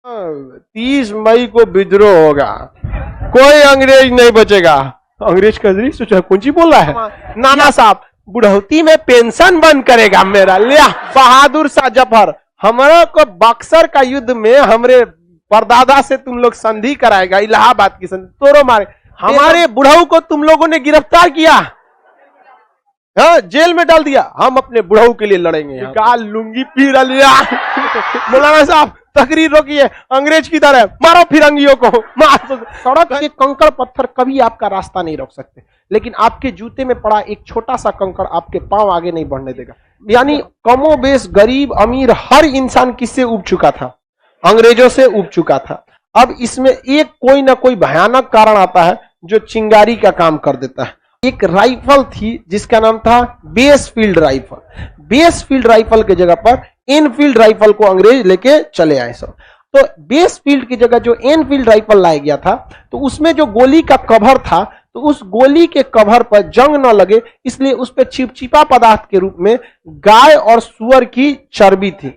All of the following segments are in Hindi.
30 मई को विद्रोह होगा, कोई अंग्रेज नहीं बचेगा। अंग्रेज का सोचा कौन सी बोल रहा है। नाना साहब बुढ़ौती में पेंशन बंद करेगा मेरा, लिया बहादुर शाह जफर हमारा को बक्सर का युद्ध में हमरे परदादा से तुम लोग संधि कराएगा, इलाहाबाद की संधि तोड़ो मारे। हमारे बुढ़ऊ को तुम लोगों ने गिरफ्तार किया, हाँ जेल में डाल दिया, हम अपने बुढ़ऊ के लिए लड़ेंगे। काल लुंगी पीर लिया। मौलाना साहब तकरीर रोकिए, अंग्रेज की तरह मारो फिरंगियों को। सड़क के कंकड़ पत्थर कभी आपका रास्ता नहीं रोक सकते, लेकिन आपके जूते में पड़ा एक छोटा सा कंकड़ आपके पांव आगे नहीं बढ़ने देगा। यानी कमोबेश गरीब अमीर हर इंसान किससे उब चुका था, अंग्रेजों से उब चुका था। अब इसमें एक कोई ना कोई भयानक कारण आता है जो चिंगारी का काम कर देता है। एक राइफल थी जिसका नाम था बेसफील्ड राइफल। बेसफील्ड राइफल के जगह पर एनफील्ड राइफल को अंग्रेज लेके चले आए सब। तो बेसफील्ड की जगह जो एनफील्ड राइफल लाया गया था, तो उसमें जो गोली का कवर था, तो उस गोली के कवर पर जंग न लगे इसलिए उस पर चिपचिपा पदार्थ के रूप में गाय और सुअर की चर्बी थी।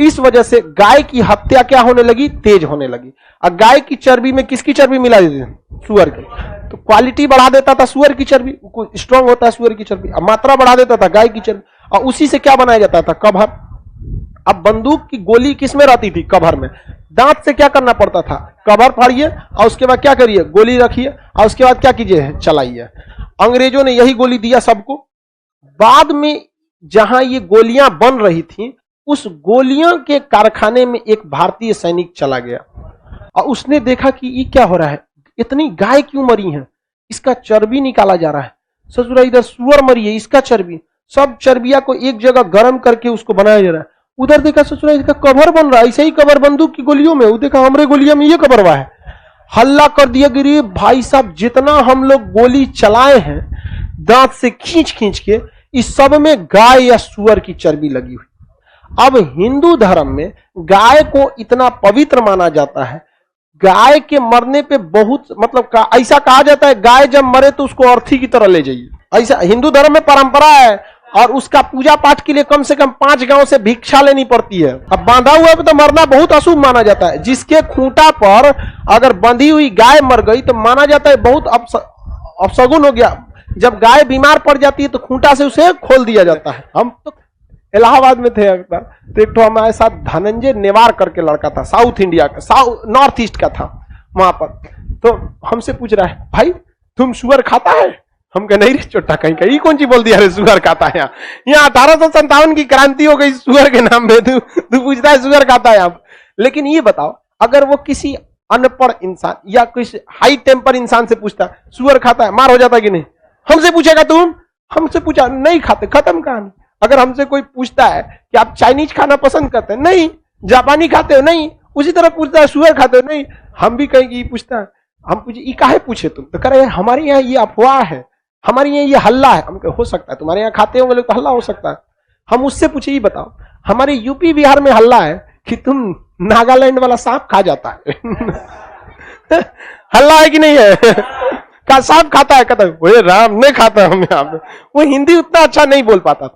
इस वजह से गाय की हत्या क्या होने लगी, तेज होने लगी। और गाय की चर्बी में किसकी चर्बी मिला देती थी, सुअर की, तो क्वालिटी बढ़ा देता था सुअर की चर्बी, स्ट्रांग होता है सुअर की चर्बी, मात्रा बढ़ा देता था गाय की चर्बी, और उसी से क्या बनाया जाता था, कवर। अब बंदूक की गोली किसमें रहती थी, कवर में। दांत से क्या करना पड़ता था, कवर फाड़िए और उसके बाद क्या करिए, गोली रखिए और उसके बाद क्या कीजिए, चलाइए। अंग्रेजों ने यही गोली दिया सबको। बाद में जहां ये गोलियां बन रही थी, उस गोलियों के कारखाने में एक भारतीय सैनिक चला गया और उसने देखा कि ये क्या हो रहा है, इतनी गाय क्यों मरी है, इसका चर्बी निकाला जा रहा है। ससुरा इधर सुअर मरी है, इसका चर्बी, सब चर्बिया को एक जगह गर्म करके उसको बनाया जा रहा है। उधर देखा ससुरा इसका कवर बन रहा है, ऐसे ही कवर बंदूक की गोलियों में, वो देखा हमरे गोलियों में ये कवर हुआ है। हल्ला कर दिया गिरी भाई साहब, जितना हम लोग गोली चलाए हैं दांत से खींच खींच के, इस सब में गाय या सुअर की चर्बी लगी हुई। अब हिंदू धर्म में गाय को इतना पवित्र माना जाता है, गाय के मरने पे बहुत मतलब ऐसा कहा जाता है गाय जब मरे तो उसको अर्थी की तरह ले जाइए, ऐसा हिंदू धर्म में परंपरा है। और उसका पूजा पाठ के लिए कम से कम 5 गांव से भिक्षा लेनी पड़ती है। अब बांधा हुआ पे तो मरना बहुत अशुभ माना जाता है। जिसके खूंटा पर अगर बंधी हुई गाय मर गई तो माना जाता है बहुत अपशगुन हो गया। जब गाय बीमार पड़ जाती है तो खूंटा से उसे खोल दिया जाता है। हम तो इलाहाबाद में थे एक बार, तो एक तो हमारे साथ धनंजय नेवार करके लड़का था, साउथ इंडिया का, नॉर्थ ईस्ट का था वहां पर। तो हमसे पूछ रहा है भाई तुम सुअर खाता है? हम कहे नहीं रे चोटा कहीं कहीं कौन सी बोल दिया रे सुअर खाता है। यहाँ 1857 की क्रांति हो गई सुअर के नाम पे, तू पूछता है सुअर खाता है आप। लेकिन ये बताओ अगर वो किसी अनपढ़ इंसान या किसी हाई टेम्पर इंसान से पूछता सुअर खाता है, मार हो जाता कि नहीं? हमसे पूछेगा तुम? हमसे पूछा नहीं खाते, खत्म कहानी। अगर हमसे कोई पूछता है कि आप चाइनीज खाना पसंद करते हैं, नहीं। जापानी खाते हो, नहीं। उसी तरह पूछता है सुअर खाते हो, नहीं। हम भी कहेंगे ये पूछता है, हम पूछे ये काहे पूछे तुम? तो कह रहे हमारे यहाँ ये अफवाह है, हमारे यहाँ ये हल्ला है। हम हो सकता है तुम्हारे यहाँ खाते होंगे लोग तो हल्ला हो सकता है। हम उससे पूछे ये बताओ हमारे यूपी बिहार में हल्ला है कि तुम नागालैंड वाला सांप खा जाता है। हल्ला है कि नहीं है? का सांप खाता है? कहता है राम नहीं खाता हम यहाँ पे। वो हिंदी उतना अच्छा नहीं बोल पाता।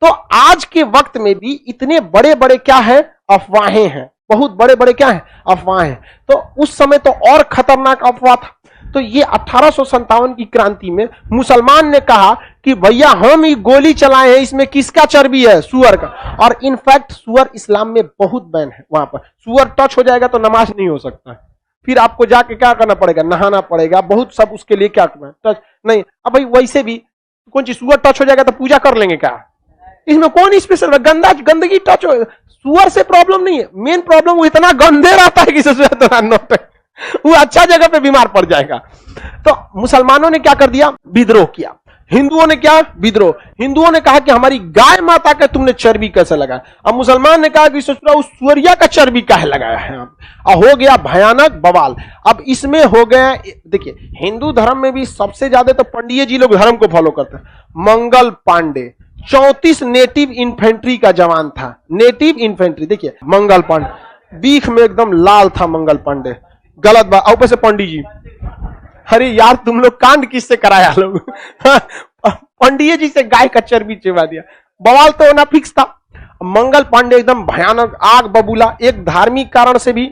तो आज के वक्त में भी इतने बड़े बड़े क्या है, अफवाहें हैं, बहुत बड़े बड़े क्या है, अफवाहें। तो उस समय तो और खतरनाक अफवाह था। तो ये 1857 की क्रांति में मुसलमान ने कहा कि भैया हम ये गोली चलाए हैं, इसमें किसका चर्बी है? सुअर का। और इनफैक्ट सुअर इस्लाम में बहुत बैन है। वहां पर सुअर टच हो जाएगा तो नमाज नहीं हो सकता है, फिर आपको जाके क्या करना पड़ेगा, नहाना पड़ेगा, बहुत सब उसके लिए क्या करना, टच नहीं। अब भाई वैसे भी कौन सी सुअर टच हो जाएगा तो पूजा कर लेंगे क्या? इसमें कौन स्पेशल? गंदगी टच हो, सुअर से प्रॉब्लम नहीं है, मेन प्रॉब्लम वो इतना गंदे रहता है कि वो अच्छा जगह पे बीमार पड़ जाएगा। तो मुसलमानों ने क्या कर दिया, विद्रोह किया। हिंदुओं ने क्या, विद्रोह। हिंदुओं ने कहा कि हमारी गाय माता का तुमने चर्बी कैसे लगाया? अब मुसलमान ने कहा कि ससुरा उस सुअरिया का चर्बी काहे लगाया है? अब हो गया भयानक बवाल। अब इसमें हो गया, देखिए हिंदू धर्म में भी सबसे ज्यादा तो पंडिये जी लोग धर्म को फॉलो करते हैं। मंगल पांडे 34 नेटिव इन्फेंट्री का जवान था। नेटिव इन्फेंट्री, देखिए मंगल पांडे बीख में एकदम लाल था मंगल पांडे। गलत बात। ऊपर से पंडित जी, अरे यार तुम लोग कांड किससे कराया लोग? पंडित जी से गाय का चर्बी चिबा दिया। बवाल तो होना फिक्स था। मंगल पांडे एकदम भयानक आग बबूला, एक धार्मिक कारण से भी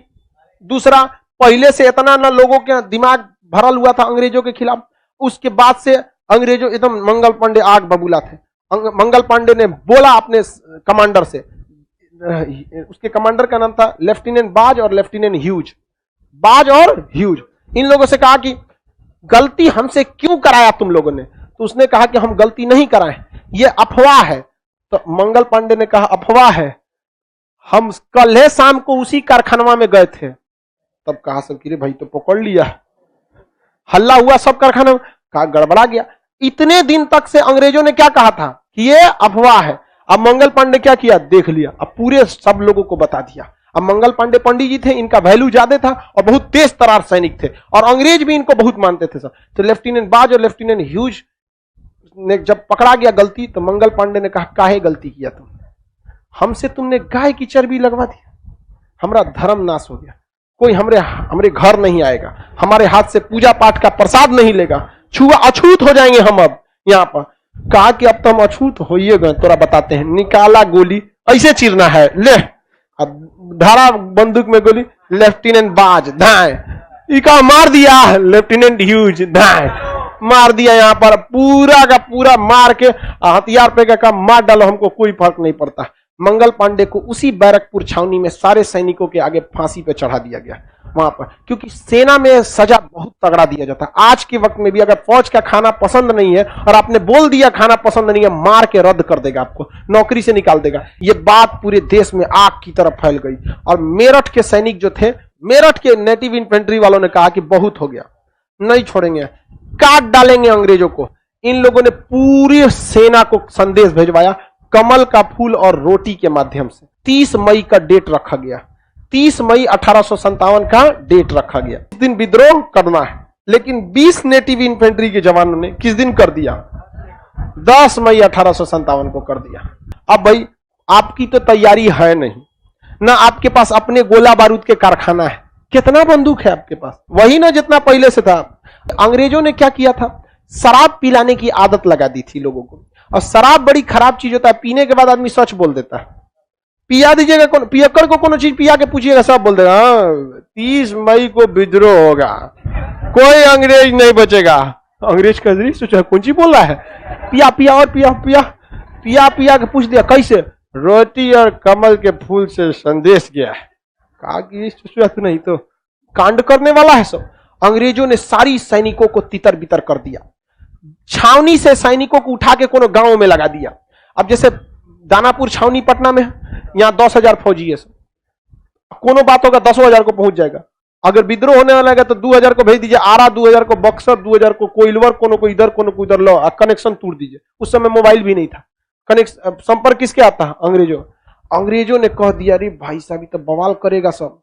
दूसरा, पहले से इतना ना लोगों के दिमाग भरल हुआ था अंग्रेजों के खिलाफ, उसके बाद से अंग्रेजों एकदम मंगल पांडे आग बबूला थे। मंगल पांडे ने बोला अपने कमांडर से, उसके कमांडर का नाम था लेफ्टिनेंट बाज और लेफ्टिनेंट ह्यूज, बाज और ह्यूज, इन लोगों से कहा कि गलती हमसे क्यों कराया तुम लोगों ने? तो उसने कहा कि हम गलती नहीं कराए, ये अफवाह है। तो मंगल पांडे ने कहा अफवाह है, हम कल शाम को उसी कारखाना में गए थे। तब कहा सब कि रे भाई तो पकड़ लिया, हल्ला हुआ सब कारखाना में, कहा गड़बड़ा गया। इतने दिन तक से अंग्रेजों ने क्या कहा था कि ये अफवाह है। अब मंगल पांडे क्या किया, देख लिया, अब पूरे सब लोगों को बता दिया। अब मंगल पांडे पंडित जी थे, इनका वैल्यू ज्यादा था और बहुत तेज तरार सैनिक थे और अंग्रेज भी इनको बहुत मानते थे सब। तो लेफ्टिनेंट बाज और लेफ्टिनेंट ह्यूज ने जब पकड़ा गया गलती, तो मंगल पांडे ने कहा काहे गलती किया तुम, हमसे तुमने गाय की चर्बी लगवा दी, हमारा धर्म नाश हो गया, कोई हमरे घर नहीं आएगा, हमारे हाथ से पूजा पाठ का प्रसाद नहीं लेगा, छुआ अछूत हो जाएंगे हम। अब यहां पर कहा कि अब तो हम अछूत होइए गए, तोरा बताते हैं। निकाला गोली, ऐसे चीरना है, ले धारा बंदूक में गोली, लेफ्टिनेंट बाज धाए, इका मार दिया, लेफ्टिनेंट ह्यूज धाए, मार दिया। यहां पर पूरा का पूरा मार के हथियार पे का मार डालो, हमको कोई फर्क नहीं पड़ता। मंगल पांडे को उसी बैरकपुर छावनी में सारे सैनिकों के आगे फांसी पे चढ़ा दिया गया वहां पर, क्योंकि सेना में सजा बहुत तगड़ा दिया जाता है। आज के वक्त में भी अगर फौज का खाना पसंद नहीं है और आपने बोल दिया खाना पसंद नहीं है, मार के रद्द कर देगा, आपको नौकरी से निकाल देगा। ये बात पूरे देश में आग की तरफ फैल गई और मेरठ के सैनिक जो थे, मेरठ के नेटिव इन्फेंट्री वालों ने कहा कि बहुत हो गया, नहीं छोड़ेंगे, काट डालेंगे अंग्रेजों को। इन लोगों ने पूरी सेना को संदेश भेजवाया कमल का फूल और रोटी के माध्यम से। 30 मई का डेट रखा गया, 30 मई 1857 का डेट रखा गया। इस दिन विद्रोह करना है, लेकिन 20 नेटिव इन्फेंट्री के जवानों ने किस दिन कर दिया, 10 मई 1857 को कर दिया। अब भाई आपकी तो तैयारी है नहीं ना, आपके पास अपने गोला बारूद के कारखाना है, कितना बंदूक है आपके पास, वही ना जितना पहले से था। अंग्रेजों ने क्या किया था, शराब पिलाने की आदत लगा दी थी लोगों को, और शराब बड़ी खराब चीज होता है, पीने के बाद आदमी सच बोल देता है। पिया दीजिएगा, पियक्कर को कोनो चीज पिया के पूछिएगा, सब बोल देगा 30 मई को विद्रोह होगा, कोई अंग्रेज नहीं बचेगा। अंग्रेज का सोचा कौन सी बोल रहा है, पिया पिया और पिया पिया पिया पिया के पूछ दिया कैसे, रोटी और कमल के फूल से संदेश गया है। कहा कि नहीं तो कांड करने वाला है सब। अंग्रेजों ने सारी सैनिकों को तितर बितर कर दिया, छावनी से सैनिकों को उठा के कोनो गांव में लगा दिया। अब जैसे दानापुर छावनी पटना में, यहां 10,000 फौजी है, कोनो बात होगा 10,000 को पहुंच जाएगा। अगर विद्रोह होने वाला है तो 2,000 को भेज दीजिए आरा, 2,000 को बक्सर, 2,000 को कोइलवर, कोनो को इधर कोनो को इधर, लो कनेक्शन तोड़ दीजिए। उस समय मोबाइल भी नहीं था, संपर्क किसके आता है, अंग्रेजों। अंग्रेजों ने कह दिया अरे भाई साहब तो बवाल करेगा सब,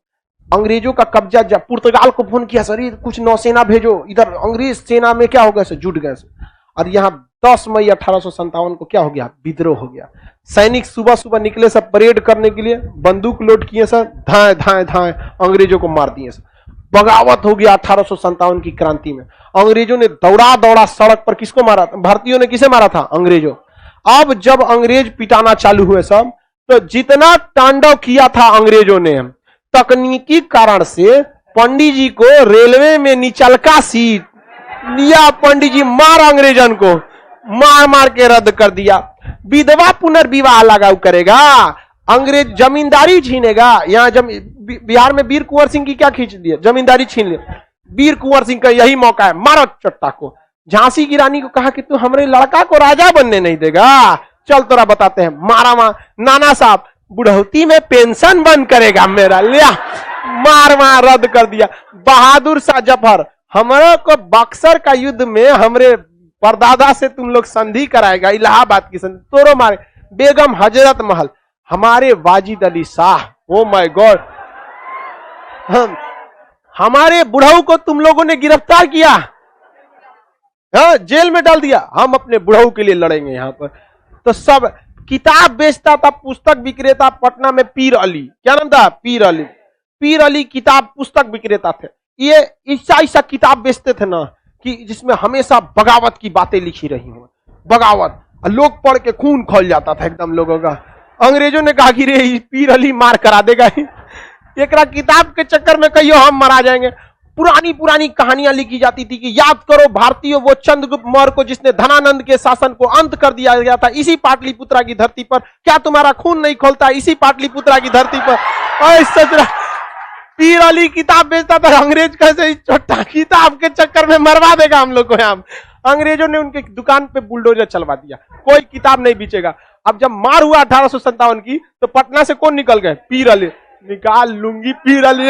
अंग्रेजों का कब्जा। जब पुर्तगाल को फोन किया, सर कुछ नौसेना भेजो इधर, अंग्रेज सेना में क्या हो गया, जुट गए। और यहाँ 10 मई 1857 को क्या हो गया, विद्रोह हो गया। सैनिक सुबह सुबह निकले सब परेड करने के लिए, बंदूक लोड किए सर, धाए धाए धाए अंग्रेजों को मार दिए सर। बगावत हो गया 1857 की क्रांति में। अंग्रेजों ने दौड़ा दौड़ा सड़क पर किसको मारा था, भारतीयों ने किसे मारा था, अंग्रेजों। अब जब अंग्रेज पिटाना चालू हुए सब, तो जितना तांडव किया था अंग्रेजों ने, तकनीकी कारण से पंडित जी को रेलवे में निचलका सीट लिया, पंडित जी मार अंग्रेजन को मार मार के रद्द कर दिया। विधवा पुनर्विवाह लगाऊ करेगा, अंग्रेज जमींदारी छीनेगा। यहाँ बिहार में वीर कुंवर सिंह की क्या खींच दिया, जमींदारी छीन लिया। वीर कुंवर सिंह का यही मौका है, मारो चट्टा को। झांसी की रानी को कहा कि तू हमारे लड़का को राजा बनने नहीं देगा, चल तोरा बताते हैं। मारा नाना साहब बुढ़ौती में पेंशन बंद करेगा मेरा, लिया मार मार रद्द कर दिया। बहादुर शाह जफर, हमारे को बक्सर का युद्ध में हमरे परदादा से तुम लोग संधि कराएगा, इलाहाबाद की संधि, तोरो मारे। बेगम हजरत महल, हमारे Wajid Ali Shah, oh my God, हमारे बुढ़ऊ को तुम लोगों ने गिरफ्तार किया, हाँ जेल में डाल दिया, हम अपने बुढ़ऊ के लिए लड़ेंगे यहाँ पर। तो सब किताब बेचता था, पुस्तक विक्रेता पटना में, पीर अली, क्या नाम था, पीर अली। पीर अली किताब पुस्तक विक्रेता थे। ये ऐसा किताब बेचते थे ना कि जिसमें हमेशा बगावत की बातें लिखी रही हो, बगावत, लोग पढ़ के खून खौल जाता था एकदम लोगों का। अंग्रेजों ने कहा कि रे पीर अली मार करा देगा, एकरा किताब के चक्कर में कहियो हम मरा जाएंगे। पुरानी पुरानी कहानियां लिखी जाती थी कि याद करो भारतीयों वो चंद्रगुप्त मौर्य को जिसने धनानंद के शासन को अंत कर दिया गया था इसी पाटलिपुत्रा की धरती पर, क्या तुम्हारा खून नहीं खोलता इसी पाटलिपुत्रा की धरती पर। पीर अली किताब बेचता था, अंग्रेज कैसे इस छोटा किताब के चक्कर में मरवा देगा हम लोग को। यहाँ अंग्रेजों ने उनके दुकान पे बुलडोजर चलवा दिया, कोई किताब नहीं बेचेगा। अब जब मार हुआ 1857 की तो पटना से कौन निकल गए? पीर अली। निकाल लूंगी पीर अली।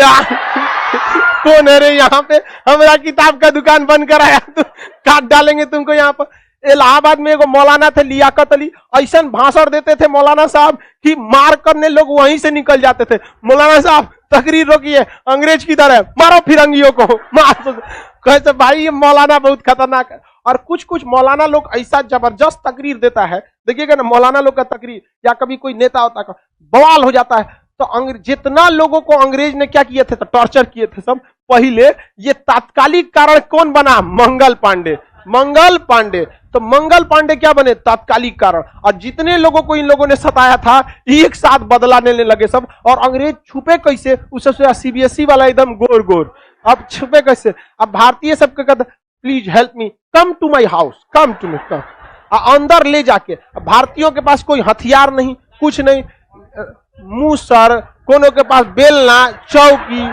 कौन है रे यहाँ पे? हमारा किताब का दुकान बंद कराया, तो काट डालेंगे तुमको यहाँ पर। इलाहाबाद में एगो मौलाना थे लियाकत अली, ऐसा भाषण देते थे मौलाना साहब कि मार करने लोग वहीं से निकल जाते थे। मौलाना साहब तकरीर रोकिए, अंग्रेज किधर है, मारो फिरंगियों को, मार। कहते भाई ये मौलाना बहुत खतरनाक है। और कुछ कुछ मौलाना लोग ऐसा जबरदस्त तकरीर देता है, देखिएगा ना मौलाना लोग का तकरीर, या कभी कोई नेता होता है बवाल हो जाता है। तो जितना लोगों को अंग्रेज ने क्या किए थे, तो टॉर्चर किए थे सब। पहले ये तात्कालिक कारण कौन बना? मंगल पांडे। मंगल पांडे, तो मंगल पांडे क्या बने? तात्कालिक कारण। और जितने लोगों को इन लोगों ने सताया था एक साथ बदला लेने लगे सब। और अंग्रेज छुपे कैसे? उससे सीबीएसई वाला एकदम गोर गोर, अब छुपे कैसे? अब भारतीय सबके कहते please help me, come to my house, come to me, come. अंदर ले जाके, भारतीयों के पास कोई हथियार नहीं, कुछ नहीं, मूसर, कोनो के पास बेलना, चौकी।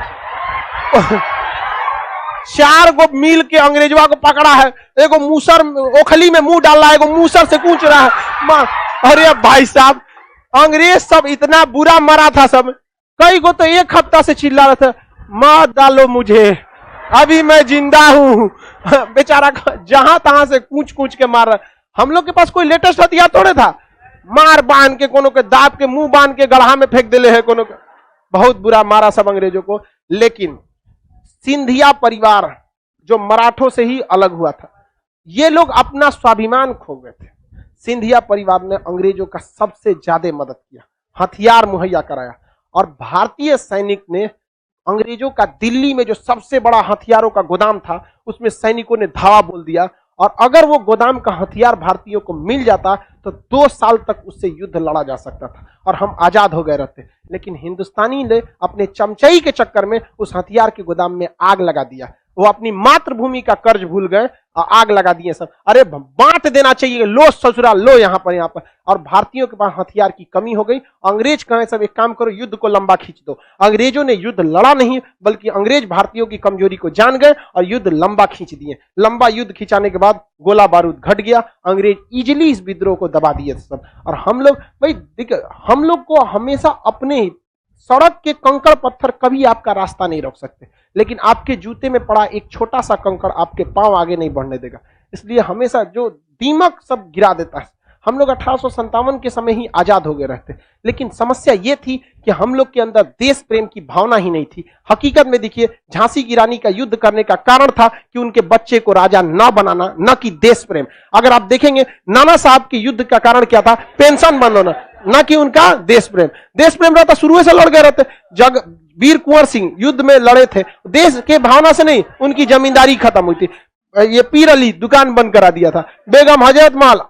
4 गो मिल के अंग्रेजवा को पकड़ा है, एगो मूसर ओखली में मुंह डाल रहा है, एगो मूसर से कूच रहा है। अरे भाई साहब, अंग्रेज सब इतना बुरा मरा था सब। कई गो तो 1 हफ्ता से चिल्ला रहे थे मार डालो मुझे, अभी मैं जिंदा हूं। बेचारा जहां तहां से कूच कूच के मार रहा। हम लोग के पास कोई लेटेस्ट हथियार थोड़े था, मार बांध के, कोनो के दाब के मुंह बांध के गढ़ा में फेंक दिले है, कोनो के। बहुत बुरा मारा सब अंग्रेजों को। लेकिन सिंधिया परिवार जो मराठों से ही अलग हुआ था, ये लोग अपना स्वाभिमान खो गए थे। सिंधिया परिवार ने अंग्रेजों का सबसे ज्यादा मदद किया, हथियार मुहैया कराया। और भारतीय सैनिक ने अंग्रेजों का दिल्ली में जो सबसे बड़ा हथियारों का गोदाम था, उसमें सैनिकों ने धावा बोल दिया। और अगर वो गोदाम का हथियार भारतीयों को मिल जाता तो 2 साल तक उससे युद्ध लड़ा जा सकता था और हम आजाद हो गए रहते। लेकिन हिंदुस्तानी ने अपने चमचई के चक्कर में उस हथियार के गोदाम में आग लगा दिया। वो अपनी मातृभूमि का कर्ज भूल गए और आग लगा दिए सब। अरे बांट देना चाहिए, लो ससुरा लो यहाँ पर। और भारतीयों के पास हथियार की कमी हो गई। अंग्रेज कहे सब एक काम करो, युद्ध को लंबा खींच दो। अंग्रेजों ने युद्ध लड़ा नहीं, बल्कि अंग्रेज भारतीयों की कमजोरी को जान गए और युद्ध लंबा खींच दिए। लंबा युद्ध खिंचाने के बाद गोला बारूद घट गया, अंग्रेज इजिली इस विद्रोह को दबा दिए सब। और हम लोग भाई देखिए, हम लोग को हमेशा अपने सड़क के कंकड़ पत्थर कभी आपका रास्ता नहीं रोक सकते, लेकिन आपके जूते में पड़ा एक छोटा सा कंकड़ आपके पांव आगे नहीं बढ़ने देगा। इसलिए हमेशा जो दीमक सब गिरा देता है। हम लोग 1857 के समय ही आजाद हो गए रहते, लेकिन समस्या ये थी कि हम लोग के अंदर देश प्रेम की भावना ही नहीं थी। हकीकत में देखिए, झांसी की रानी का युद्ध करने का कारण था कि उनके बच्चे को राजा न बनाना, न कि देश प्रेम। अगर आप देखेंगे नाना साहब के युद्ध का कारण क्या था? पेंशन बंद होना, न कि उनका देश प्रेम। देश प्रेम रहता शुरू से लड़ गए रहते। वीर कुंवर सिंह युद्ध में लड़े थे देश के भावना से नहीं, उनकी जमींदारी खत्म हुई थी। ये पीर अली दुकान बंद करा दिया था, बेगम हजरत महल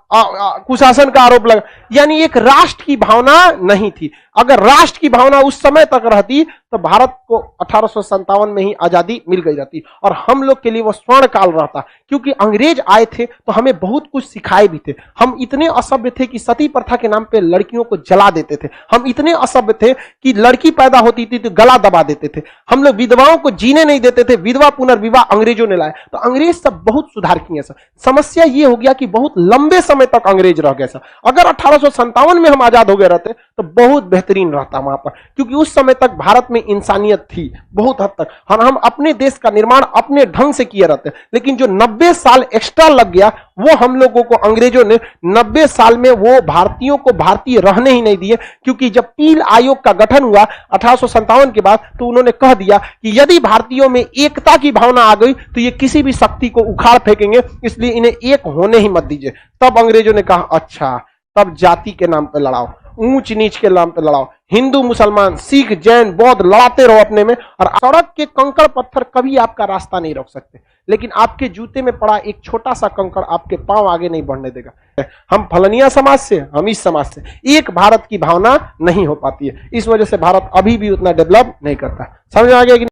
कुशासन का आरोप लगा। यानी एक राष्ट्र की भावना नहीं थी। अगर राष्ट्र की भावना उस समय तक रहती तो भारत को 1857 में ही आजादी मिल गई रहती और हम लोग के लिए वो स्वर्ण काल रहता। क्योंकि अंग्रेज आए थे तो हमें बहुत कुछ सिखाए भी थे। हम इतने असभ्य थे कि सती प्रथा के नाम पे लड़कियों को जला देते थे। हम इतने असभ्य थे कि लड़की पैदा होती थी तो गला दबा देते थे। हम लोग विधवाओं को जीने नहीं देते थे। विधवा पुनर्विवाह अंग्रेजों ने लाया। तो अंग्रेज सब बहुत सुधार किए सर। समस्या ये हो गया कि बहुत लंबे समय तक अंग्रेज रह गए सर। अगर 1857 में हम आजाद हो गए रहते तो बहुत बेहतरीन रहता वहां पर, क्योंकि उस समय तक भारत में इंसानियत थी बहुत हद तक। हम अपने देश का निर्माण अपने ढंग से किए रहते। लेकिन जो 90 साल एक्स्ट्रा लग गया, वो हम लोगों को अंग्रेजों ने 90 साल में वो भारतीयों को भारतीय रहने ही नहीं दिए। क्योंकि जब पील आयोग का गठन हुआ 1857 के बाद, तो उन्होंने कह दिया कि यदि भारतीयों में एकता की भावना आ गई तो ये किसी भी शक्ति को उखाड़ फेंकेंगे, इसलिए इन्हें एक होने ही मत दीजिए। तब अंग्रेजों ने कहा अच्छा, तब जाति के नाम पर लड़ाओ। ऊंच नीच के नाम पे लड़ाओ, हिंदू मुसलमान सिख जैन बौद्ध लड़ाते रहो अपने में, और सड़क के कंकड़ पत्थर कभी आपका रास्ता नहीं रोक सकते, लेकिन आपके जूते में पड़ा एक छोटा सा कंकड़ आपके पांव आगे नहीं बढ़ने देगा। हम फलनिया समाज से, हम इस समाज से, एक भारत की भावना नहीं हो पाती है, इस वजह से भारत अभी भी उतना डेवलप नहीं करता। समझ आ गया कि